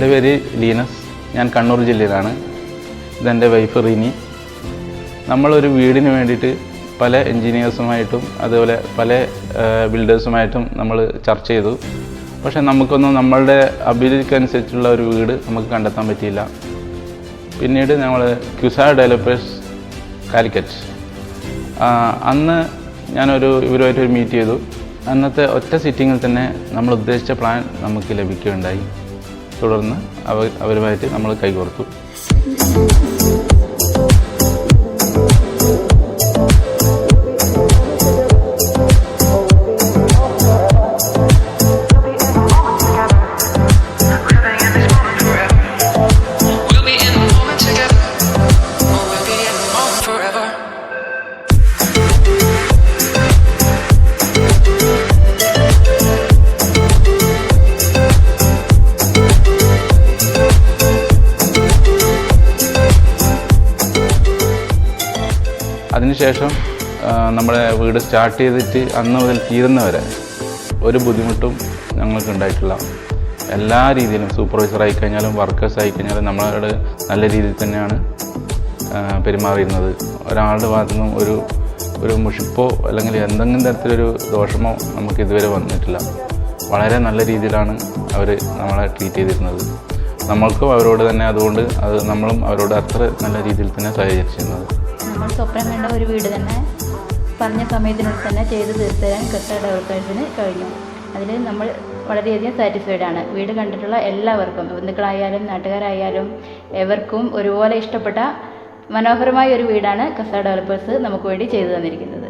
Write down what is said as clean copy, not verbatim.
എൻ്റെ പേര് ലീനസ്. ഞാൻ കണ്ണൂർ ജില്ലയിലാണ്. ഇതെൻ്റെ വൈഫ് റിനി. നമ്മളൊരു വീടിന് വേണ്ടിയിട്ട് പല എൻജിനീയേഴ്സുമായിട്ടും അതുപോലെ പല ബിൽഡേഴ്സുമായിട്ടും നമ്മൾ ചർച്ച ചെയ്തു. പക്ഷേ നമുക്കൊന്നും നമ്മളുടെ അഭിരുചിക്കനുസരിച്ചുള്ള ഒരു വീട് നമുക്ക് കണ്ടെത്താൻ പറ്റിയില്ല. പിന്നീട് നമ്മൾ ക്യുസാ ഡെവലപ്പേഴ്സ് കാലിക്കറ്റ് അന്ന് ഇവരുമായിട്ടൊരു മീറ്റ് ചെയ്തു. അന്നത്തെ ഒറ്റ സിറ്റിങ്ങിൽ തന്നെ നമ്മൾ ഉദ്ദേശിച്ച പ്ലാൻ നമുക്ക് ലഭിക്കുകയുണ്ടായി. തുടർന്ന് അവരുമായിട്ട് നമ്മൾ കൈകോർത്തു. അതിനുശേഷം നമ്മുടെ വീട് സ്റ്റാർട്ട് ചെയ്തിട്ട് അന്ന് മുതൽ തീരുന്നവരെ ഒരു ബുദ്ധിമുട്ടും ഞങ്ങൾക്ക് ഉണ്ടായിട്ടില്ല. എല്ലാ രീതിയിലും സൂപ്പർവൈസർ ആയിക്കഴിഞ്ഞാലും വർക്കേഴ്സ് ആയിക്കഴിഞ്ഞാലും നമ്മളോട് നല്ല രീതിയിൽ തന്നെയാണ് പെരുമാറിയിരുന്നത്. ഒരാളുടെ ഭാഗത്തു നിന്നും ഒരു മുഷിപ്പോ അല്ലെങ്കിൽ എന്തെങ്കിലും തരത്തിലൊരു ദോഷമോ നമുക്ക് ഇതുവരെ വന്നിട്ടില്ല. വളരെ നല്ല രീതിയിലാണ് അവർ നമ്മളെ ട്രീറ്റ് ചെയ്തിരുന്നത്. നമ്മൾക്കും അവരോട് തന്നെ അതുകൊണ്ട് നമ്മളും അവരോട് അത്ര നല്ല രീതിയിൽ തന്നെ സഹകരിച്ചിരുന്നത്. നമ്മൾ സ്വപ്നം കണ്ട ഒരു വീട് തന്നെ പറഞ്ഞ സമയത്തിനുള്ളിൽ തന്നെ ചെയ്ത് തീർത്തരാൻ ക്യുസാ ഡെവലപ്പേഴ്സിന് കഴിഞ്ഞു. അതിൽ നമ്മൾ വളരെയധികം സാറ്റിസ്ഫൈഡ് ആണ്. വീട് കണ്ടിട്ടുള്ള എല്ലാവർക്കും, ബന്ധുക്കളായാലും നാട്ടുകാരായാലും എവർക്കും ഒരുപോലെ ഇഷ്ടപ്പെട്ട മനോഹരമായ ഒരു വീടാണ് ക്യുസാ ഡെവലപ്പേഴ്സ് നമുക്ക് വേണ്ടി ചെയ്തു തന്നിരിക്കുന്നത്.